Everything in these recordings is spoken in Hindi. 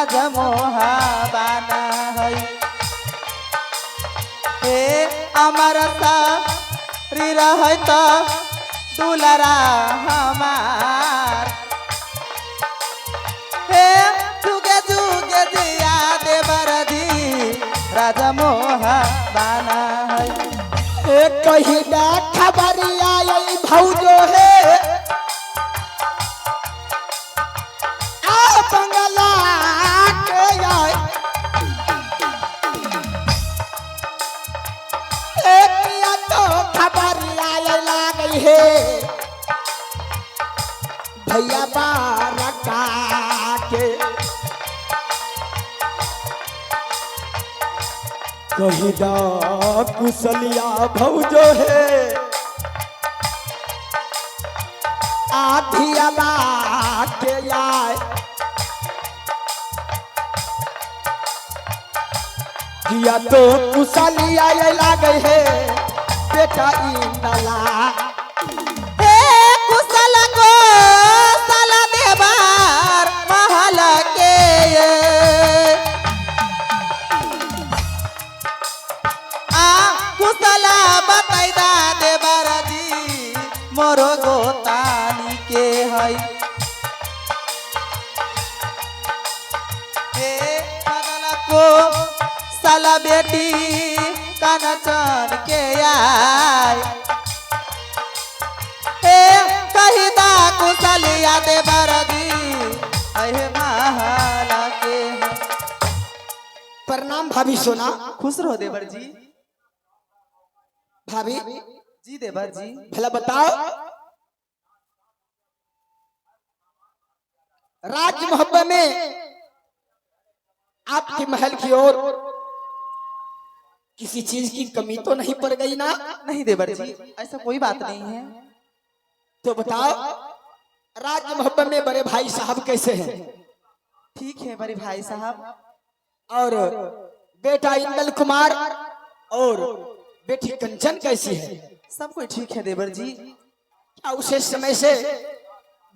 राजा मोहा बाना है हे अमर सारी रहे तो दुलरा हमार हे जुगे जुगे जिया देवर जी राजा मोहा बाना है कही ना खबरिया यही भौजो है आ बंगला के आए किया तो खबरिया ये लागी है भैया बारका के कही दा कुशलिया भौजो है आधियाला के आए किया तो कुशलिया ये लागे है बेटा इंदला हे कुशल को साला देवार महल के कुशला बतैदा देवर जी मोरो गोतानी के है हे पगला को साला बेटी कनचन के आय हे कहिदा कुशलिया देवर जी अहे महल के प्रणाम भाभी सोना खुश रहो देवर जी भाभी जी देवर जी भला बताओ राज मोहब्बत में आपके महल की ओर किसी चीज की कमी तो नहीं पड़ गई ना नहीं देवर जी ऐसा कोई बात नहीं है तो बताओ राज मोहब्बत में बड़े भाई साहब कैसे हैं ठीक है बड़े भाई साहब और बेटा इंदल कुमार और बेटी कंचन कैसी है सब कोई ठीक है देवर जी क्या उसे समय से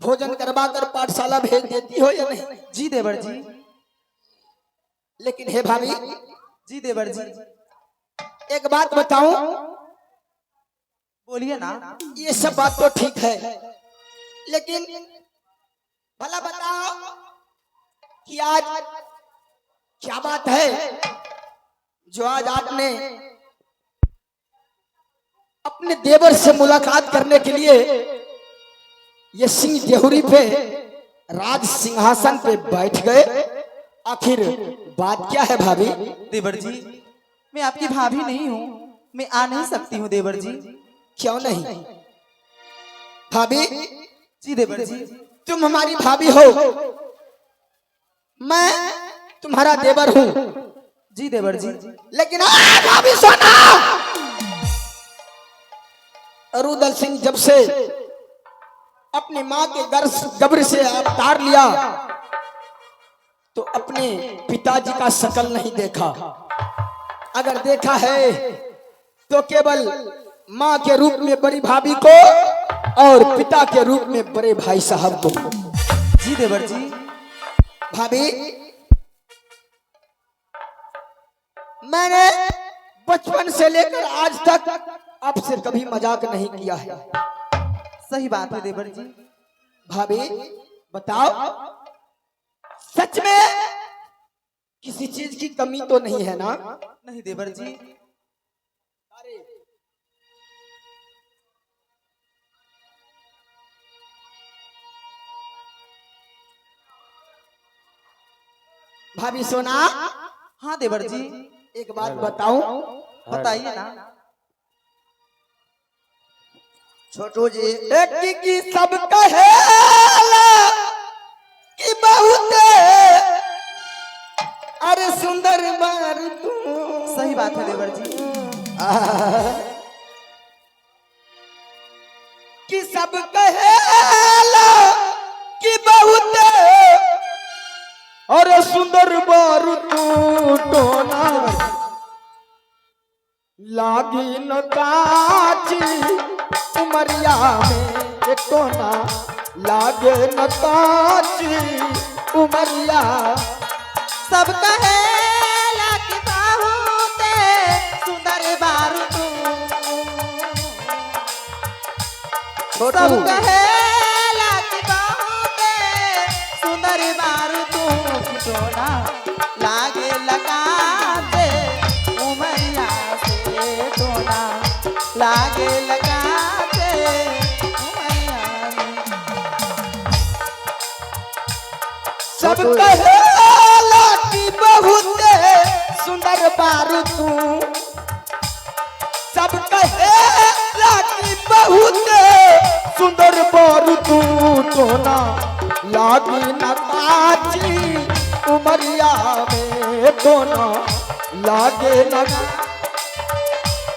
भोजन करवा कर पाठशाला भेज देती हो या नहीं जी देवर जी लेकिन हे भाभी जी देवर जी एक बात बताऊं बोलिए ना ये सब बात तो ठीक है लेकिन भला बताओ कि आज क्या बात है जो आज आपने अपने देवर से मुलाकात करने के लिए ये सिंह देहुरी पे राज सिंहासन पे बैठ गए आखिर बात क्या है भाभी देवर जी मैं आपकी भाभी नहीं हूँ मैं आ नहीं सकती हूँ देवर जी क्यों नहीं भाभी जी देवर जी तुम हमारी भाभी हो मैं तुम्हारा देवर हूँ जी देवर जी लेकिन भाभी सोना अरुदल सिंह जब से अपनी माँ के गर्भ से अवतार लिया तो अपने पिताजी का शकल नहीं देखा अगर देखा है तो केवल माँ के रूप में बड़ी भाभी को और पिता के रूप में बड़े भाई साहब को जी देवर जी भाभी मैंने बचपन से लेकर आज तक आपसे कभी मजाक नहीं किया है सही बात है देवर जी भाभी बताओ सच में किसी चीज की कमी तो नहीं है ना नहीं देवर जी भाभी सोना हाँ देवर जी एक बात बताऊं बताइए ना छोटू जी एक की सब कहेला कि बहुत अरे सुंदर बार तू सही बात है देवर जी कि सब कहेला कि बहुत अरे सुंदर बार तू टोना लागी न काची उमरिया में टोना लागे न काची उमरिया सब कहेला कि बहुते सुंदर बारू तू, सब कहेला कि बहुते सुंदर बारू तू, सोना लागे लगाते उमरिया से, सोना लागे लगाते उमरिया से। सब कहेला कि बहुते सुंदर बारू तू, सब कहेला कि बहुते सुंदर बारू तू, सोना लागी न काची उमरिया में, सोना लागे न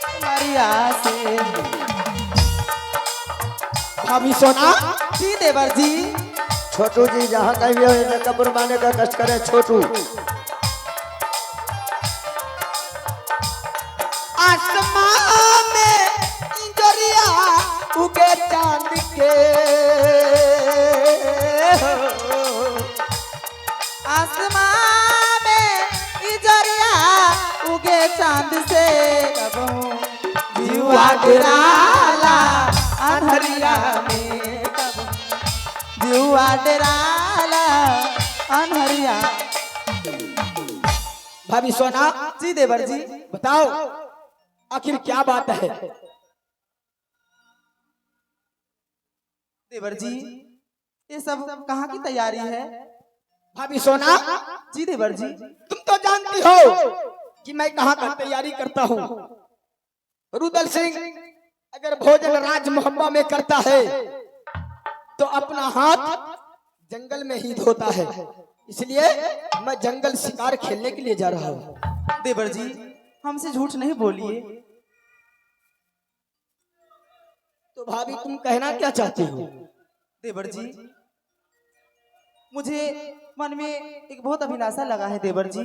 उमरिया से। भाभी सोना जी देवर जी। छोटू जी जहाँ कहीं भी हो कब्र माने का कष्ट करे छोटू। आसमान में इंजरिया उगे चांद के, आसमान में इजरिया उगे चांद से, जुआ डराला अनहरिया में, जुआ डराला अनहरिया। भाभी सोना जी देवर जी। बताओ आखिर क्या बात है? देवर जी ये सब कहाँ की तैयारी है? भाभी सोना जी देवर जी। तुम तो जानती हो कि मैं कहाँ का तैयारी करता हूँ। रुदल सिंह अगर भोजन राज मोहब्बा में करता है तो अपना हाथ जंगल में ही धोता है, इसलिए मैं जंगल शिकार खेलने के लिए जा रहा हूँ। देवर जी हमसे झूठ नहीं बोलिए। तो भाभी तुम कहना क्या चाहती हो? देवर जी मुझे मन में एक बहुत अभिलाषा लगा है देवर जी।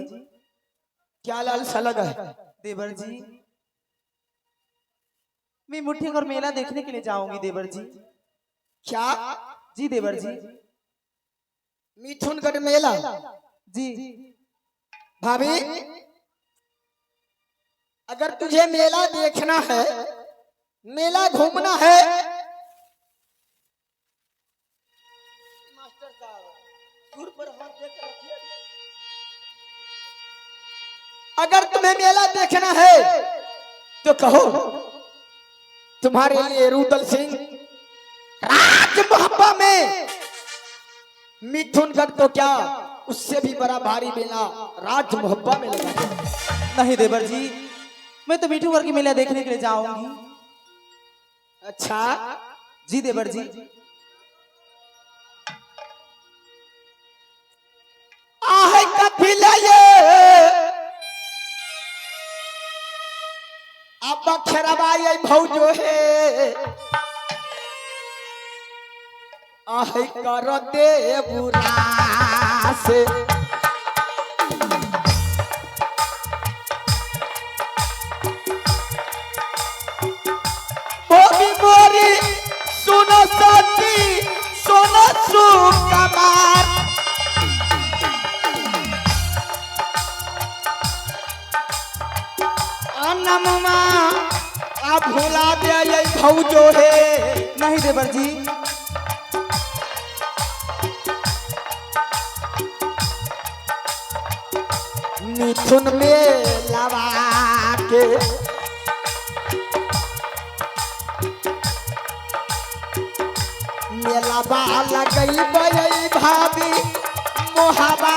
क्या लालसा लगा है? देवर जी मैं मुट्ठी और मेला देखने के लिए जाऊंगी देवर जी। क्या? जी देवर जी। मिथुनगढ़ मेला? जी। भाभी अगर तुझे मेला देखना है, मेला घूमना है, मास्टर साहब सुर पर हाथ देकर रखिए। अगर तुम्हें मेला देखना है तो कहो, तुम्हारे लिए रुदल सिंह राज मोहब्बा में, मिथुनगढ़ तो क्या उससे भी बड़ा भारी मेला राज मोहब्बा में लगा है। नहीं देवर जी मैं तो मिठू की मेला देखने के लिए जाऊंगी। अच्छा जी देवर जी। आहे कपिला ये अब अक्षरबा ये भौजो है, आहे कर दे बुरा से, मोरी मोरी सुनो सती सुनो सुकमार, अनममा आप भुला दे ये भौजो है। नहीं देवर जी। मिथुन में लवा के मेला बाला गई बई भाभी मोहबा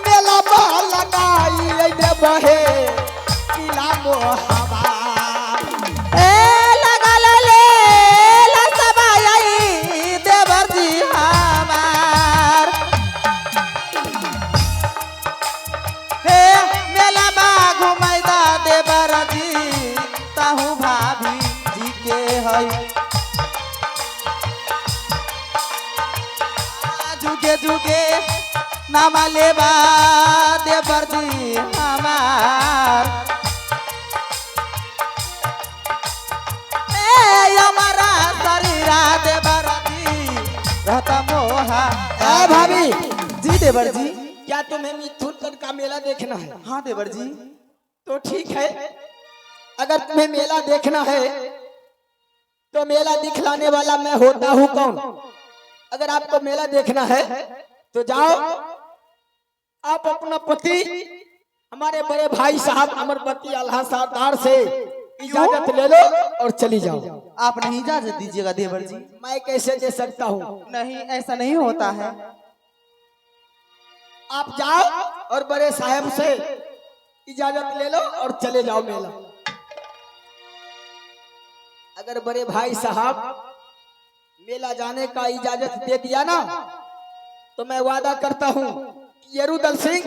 मेला बाला गाई बहे किला मोहबा देवर जी हमार हे मेला बा घुमाइदा देवर जी, ताहू भाभी जी के है जुगे जुगे नामा लेबा देवर जी हमार, हमारा शरीर मीरा देवर जी रहता मोहा। ए भाभी, जी देवर जी। क्या तुम्हें मिथुनगढ़ का मेला देखना है? हाँ देवर जी। तो ठीक है, अगर तुम्हें मेला देखना है तो मेला दिखलाने वाला मैं होता हूँ कौन। अगर आपको मेला देखना है तो जाओ, आप अपना पति हमारे बड़े भाई साहब अमरपति अल्लाह सरदार से इजाजत ले लो और चली जाओ। आप नहीं इजाजत दीजिएगा देवर जी? मैं कैसे दे सकता हूँ? नहीं, ऐसा नहीं होता है। आप जाओ और बड़े साहब से इजाजत ले लो और चले जाओ मेला। अगर बड़े भाई साहब मेला जाने का इजाजत दे दिया ना तो मैं वादा करता हूँ कि यरुदल सिंह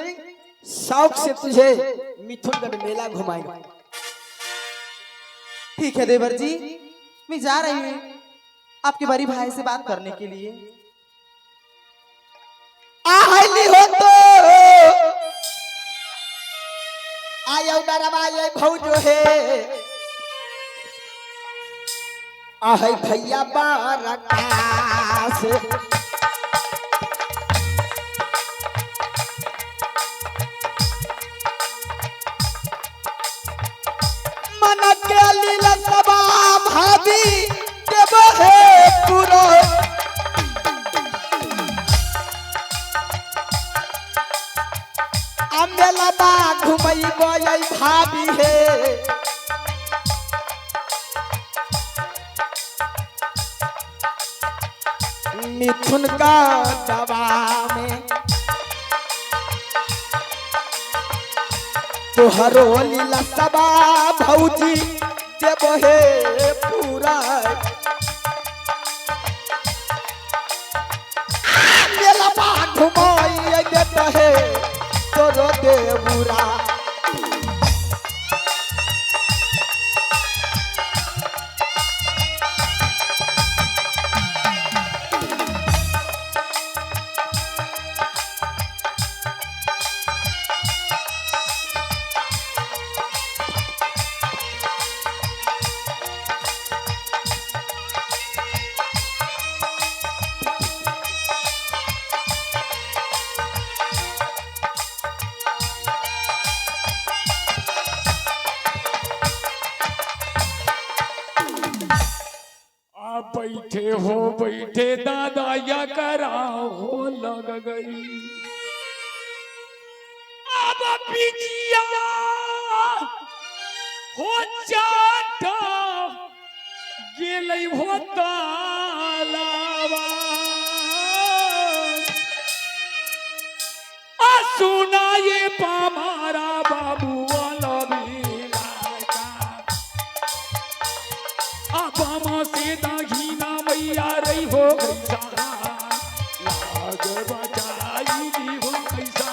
शौक से तुझे मिथुनगढ़ मेला घुमाएगा। ठीक है देवर जी, मैं जा रही हूँ आपके बड़ी भाई से बात करने के लिए। आहली हो तो आयो दरवाजे भौजो है, आहे भैया बारकास मन के लीला सबा भाभी के बहे पूरा मेला बा घुमई गई भाभी है। मिथुन का दवा में तुहरो लीला सबा भौजी जब है पूरा मेला बा घुमई देता है तोरो देवुरा। बैठे हो बैठे दादा या कराओ हो लग गई अब बिजिया हो जाता गेलै हो तालावा आ सुनाए पामारा बाबू वाला से दाघीना मैया रही हो लाग बचाई दी हो कैसा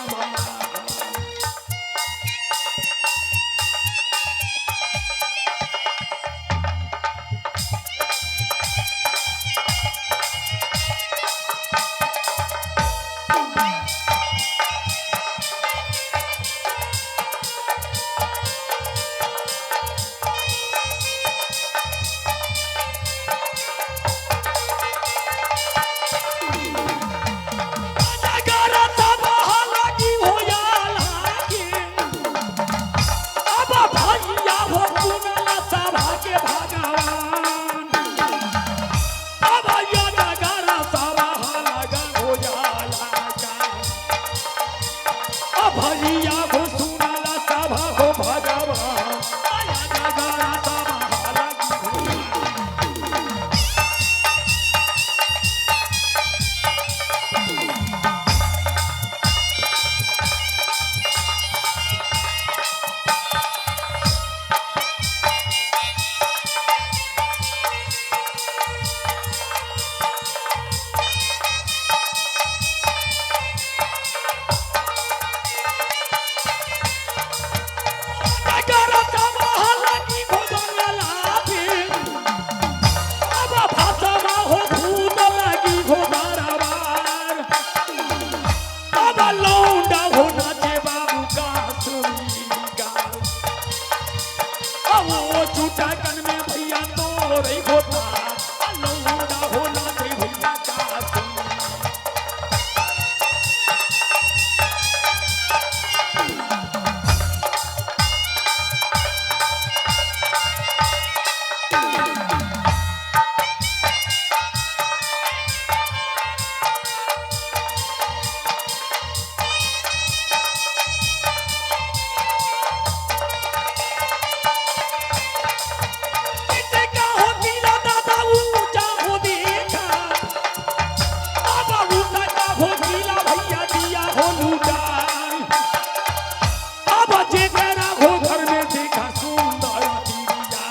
अब जेकरा हो घर में देखा सुंदर दिया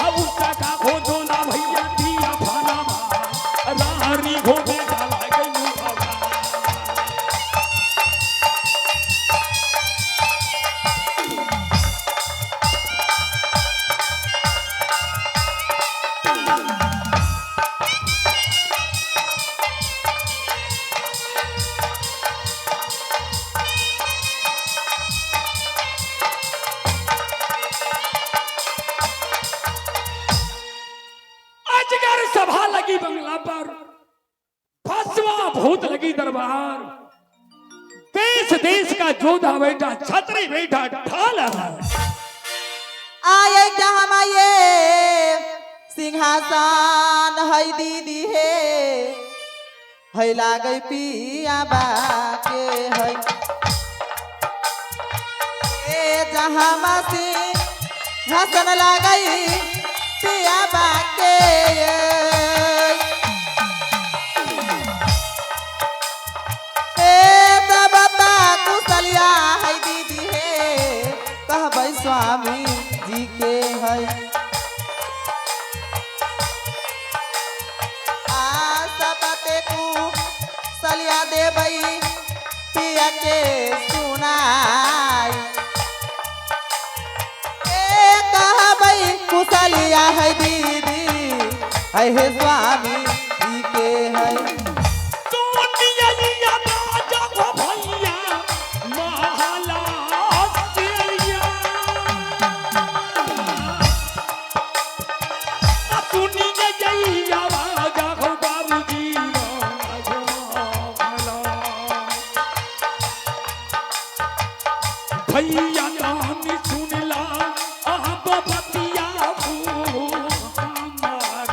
अब उसका का हो दोला भैया दिया भाना रानी हो बेटा लागे मुहावा अजगर सभा लगी बंगला पर भस्मा भूत लगी दरबार देश देश का जोधा बैठा छतरी बैठा ढाल आये जहाँ आये सिंहासन है दीदी है लागै पिया बाके है ए जहाँ सिंहासन लागै पिया बाके कुशलिया है दीदी कहबै स्वामी जी के है सबते कुशलिया देबै पिया के सुनाई कहबै कुशलिया है दीदी है स्वामी जी के है भैया नानी सुनला आप बतिया हमार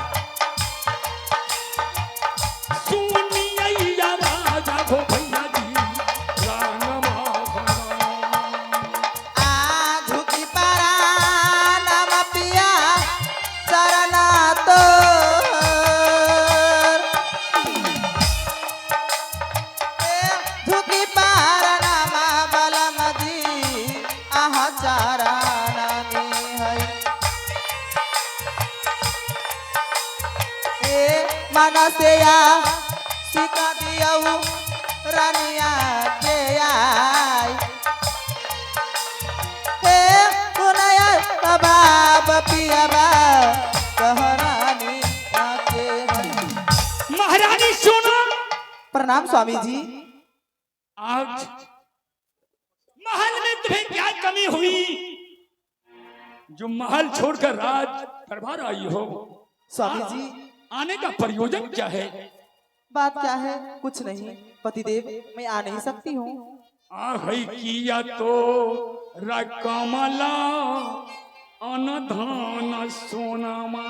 सुनिया राजा हो भैया जी रांगमा आ झुकी पारा नाम पिया चरना तो झुकी पारा नाम बलम जी आह चाराना में है ए मनसेया सिका दियऊ रानिया के आई हे कुनया बाब पियाबा कहरानी आके है महारानी सुनो प्रणाम स्वामी जी आज महल में तुम्हें क्या कमी हुई जो महल छोड़कर राज दरबार आई हो स्वामी जी आने का प्रयोजन क्या है बात क्या है कुछ नहीं पतिदेव मैं आ नहीं सकती हूँ आहै किया तो रकमला अनधान सोनामा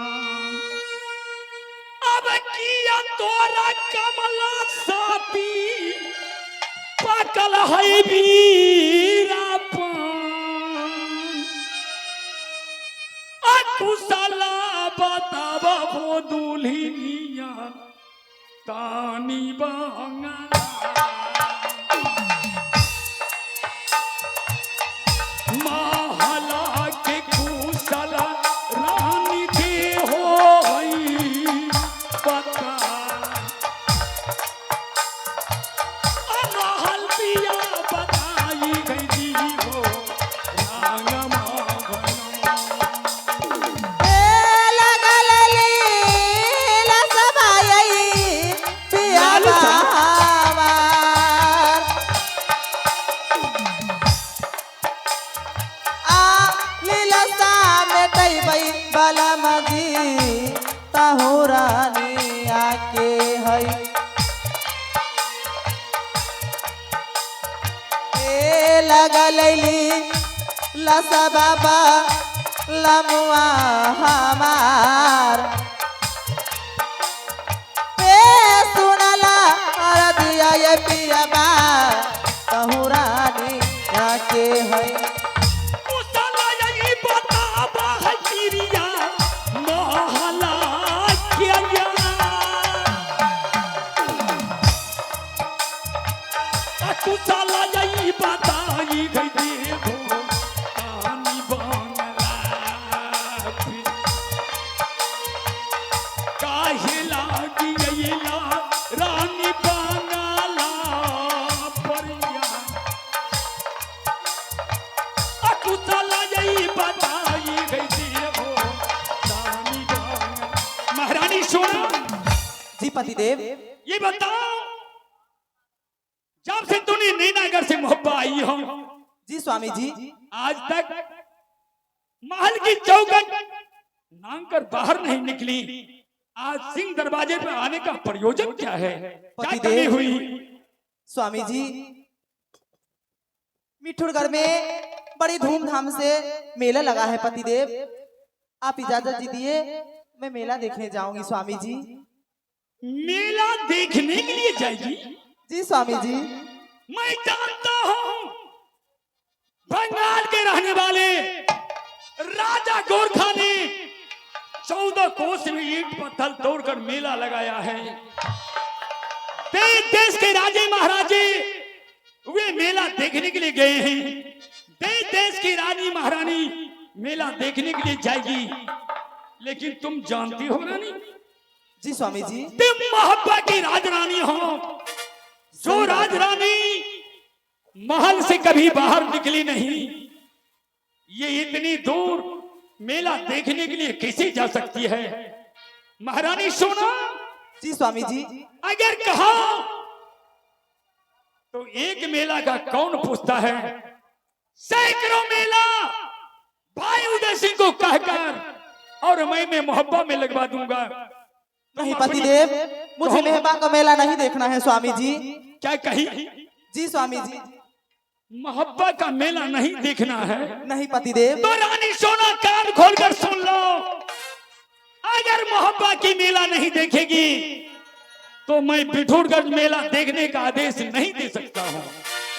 अब किया तो रकमला साथी पकल है वीरापन कुशला बताब वो दुल्हनिया तानी बंगला महला के कुशला रानी के हो पता महल पिया बताई गई हो रांगमा बलम जी तहुरानी आके है ए लगल लसा बाबा लमुआ हमार ए सुनला अरदिया ये पियाबा तहुरानी आके है तू साला यही बताई गई देखो रानी बंगला काहे लागी गईला रानी बंगला परिया तू साला यही बताई गई देखो रानी बंगला। महारानी सोना जी पतिदेव। ये बताओ जब से तूने नैनागढ़ से मोहब्बत आई हो जी स्वामी जी। आज तक महल की चौखट नाम कर बाहर नहीं निकली। आज सिंह दरवाजे पे आने का प्रयोजन क्या है? क्या कमी पतिदेव। हुई? स्वामी जी मिठुरगढ़ में बड़ी धूमधाम से मेला लगा है पतिदेव। आप इजाजत दीजिए मैं मेला देखने जाऊंगी स्वामी जी। मेला देखने के लिए जाएगी? जी स्वामी जी। मैं जानता हूं बंगाल के रहने वाले राजा गोरखा ने 14 कोस में ईंट पत्थर तोड़कर मेला लगाया है। देश देश के राजे महाराजे वे मेला देखने के लिए गए हैं। देश देश की रानी महारानी मेला देखने के लिए जाएगी। लेकिन तुम जानती हो रानी, जी स्वामी जी। तुम मोहब्बत की राजरानी हो। जो राजरानी महल से कभी बाहर निकली नहीं, ये इतनी दूर मेला देखने के लिए कैसे जा सकती है? महारानी सोना। जी स्वामी जी। अगर कहा तो एक मेला का कौन पूछता है? सैकड़ों मेला भाई उदय सिंह को कहकर और मैं मोहब्बत में लगवा दूंगा। नहीं पतिदेव, मुझे मेहबा का मेला नहीं देखना है स्वामी जी। क्या कही? जी स्वामी जी। मोहब्बत का मेला नहीं देखना है? नहीं पतिदेव। तो रानी सोना कान खोलकर सुन लो। अगर मोहब्बत की मेला नहीं देखेगी तो मैं पिठोरगढ़ मेला देखने का आदेश नहीं दे सकता हूँ।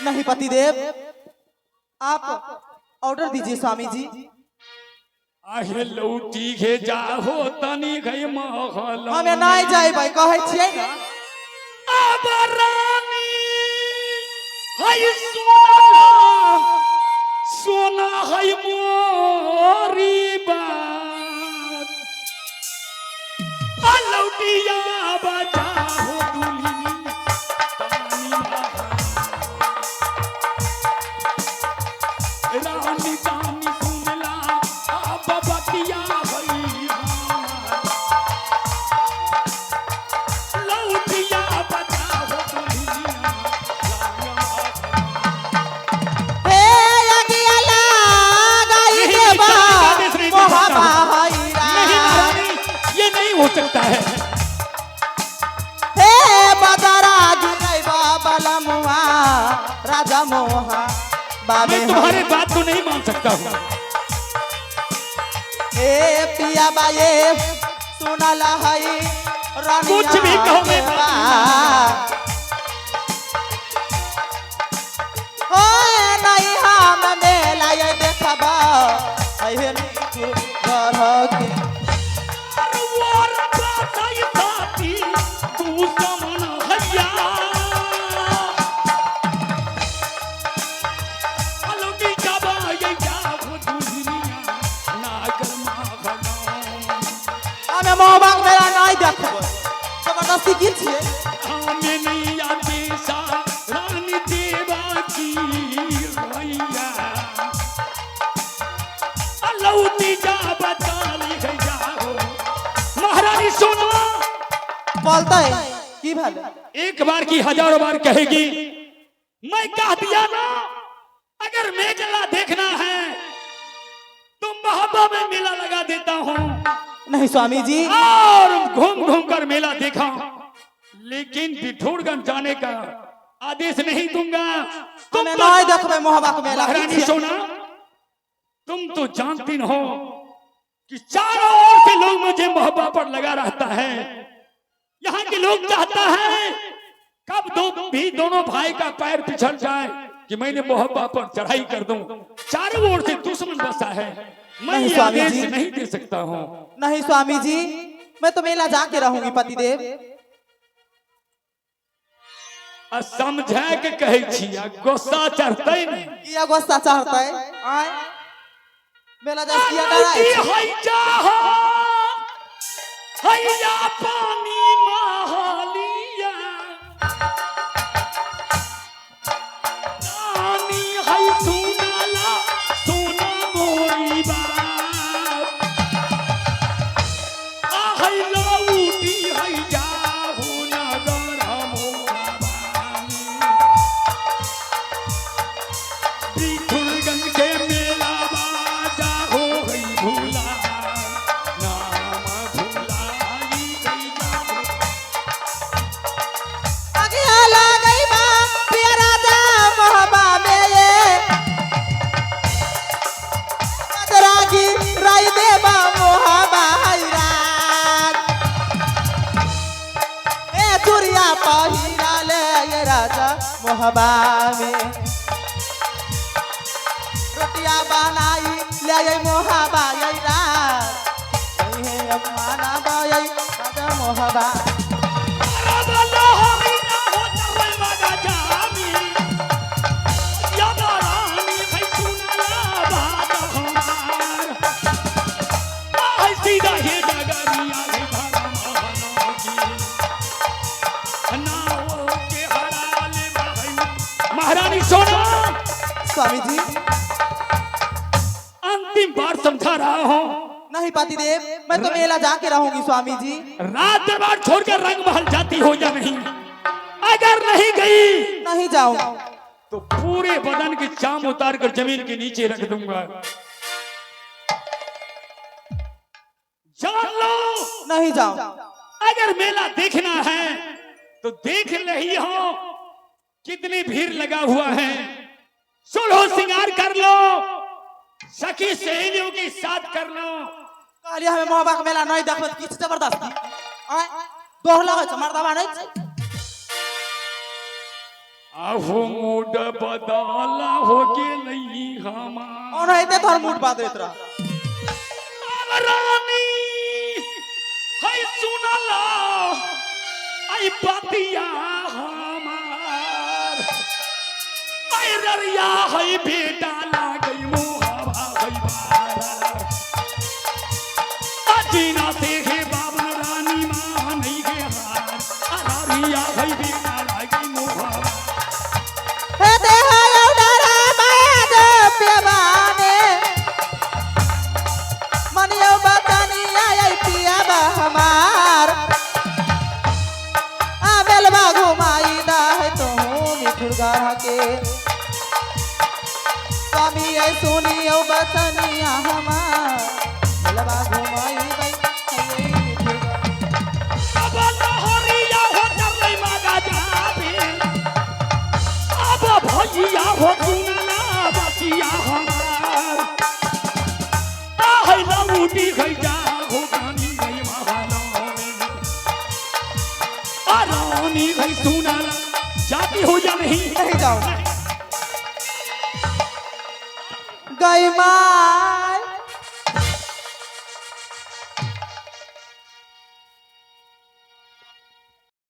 नहीं पतिदेव, आप ऑर्डर दीजिए स्वामी जी। आहे लौटी घे जाहो तनी गई महल हमें नहीं जाए भाई कहे छिए ना। अब रानी है सोना सोना है मोरी बात लौटिया बजाहो दुल्हनी रानी रानी सुनला अब बतिया भई लौटिया बजाहो दुल्हनिया हे अगियाला गाई देवा मोहबा हईरा। नहीं महारानी, ये नहीं हो सकता है। हे बदरा गिरैबा बलमुआ राजा मोहा बाबे मैं तुम्हारी बात को नहीं मान सकता हूँ। ए पिया बाये सुनला हई रानी। कुछ भी कहो मैं ओए नहीं हम मेला ये देखबा अहे नीचू घर के। और बात आई साथी तू समन हैया अलौटी जाबा ये जाबो दुल्हनिया नागर माखना हमें मोहब्बत मेरा नहीं देखबो जबरदस्ती की छिए। हमें नहीं आती सा रानी देवा की रैया अलौटी जा बताली है जाओ। महारानी सोना बोलता है की भले एक बार की हजारों बार कहेगी। मैं कह दिया ना, अगर मेला देखना है तो मोहब्बत में मेला लगा देता हूँ नहीं स्वामी जी। और घूम घूम कर मेला देखा, लेकिन पिठोरगढ़ जाने का आदेश नहीं दूंगा। तुम हमें नहीं देखबे मोहब्बत मेला। महारानी सोना, तुम तो जानती हो कि चारों ओर से लोग मुझे मोहब्बत पर लगा रहता है। यहाँ के लोग चाहता है कब भी दोनों भाई का पैर पिछड़ जाए कि मैंने मोहब्बत पर चढ़ाई कर दूं। चारों ओर से दुश्मन बसा है। मैं नहीं ये स्वामी आदेश जी। नहीं दे सकता हूँ। नहीं स्वामी जी, मैं तो मेला जाके रहूंगी पतिदेव। समझे के कहे छिया गुस्सा चढ़ते नहीं किया गुस्सा चढ़ता है आय मेला जब किया डराए हैया पानी महालिया रानी है सुनाला सोना मोरी बात आ है लौटी है जाहू नगर मोराबानी बिठुरगंज के मेला बाजा हो गई भूला नाम भुलाई गई जाहू आगिया लागई बा पिया राजा मोहबा में ये रागी राई देवा मोहबा हैरान ए चुरिया पहिरा ले ये राजा मोहबा में रोटिया बनाई ले ये मोहबा ये रात ये है अपना बाई राजा मोहबा महारानी सोना स्वामी जी अंतिम बार समझा रहा हूँ नहीं पाती देव मैं तो मेला जाके रहूंगी स्वामी जी रात दरबार छोड़कर रंग महल जाती हो या नहीं अगर नहीं गई नहीं जाऊं तो पूरे बदन की चाम उतार कर जमीन के नीचे रख दूंगा जान लो नहीं जाऊं अगर मेला देखना है तो देख रही हो कितनी भीड़ लगा हुआ है सुलहो सिंगार कर लो सखी सहेलियों के साथ कर लो कहलिए हमें मोहबा का मेला नहीं देखबे तो किछ जबरदस्ती आय दोहर लगे छ मर्दाबा नहीं छै आहो मूड बदला हो के नहीं हमार और है तोहर मूड बात देत रहा रानी है सुनला आई बतिया हमार आई ररिया है बेटा लागई मोहबा है बारा अजीना से है बाबा रानी मां नहीं के हार ररिया है बेटा लागई मोहबा हे देह डरा माया दे पेबाने मनियो बतानी आई पिया बा हमार आ बेलबा घुमाई दा है तो मिठुर गाढ़ा के स्वामी ऐ सुनियो बतनिया हमार बेलबा घुमाई दई है मिठुर गाढ़ा अब लहरिया हो चलई मागा जाबे अब भैया हो सुनला बतिया हमार आहै लौटी गई जा हो गानी गई महालो रानी गई सुनला जाती हो या नहीं नहीं जाऊं गई माँ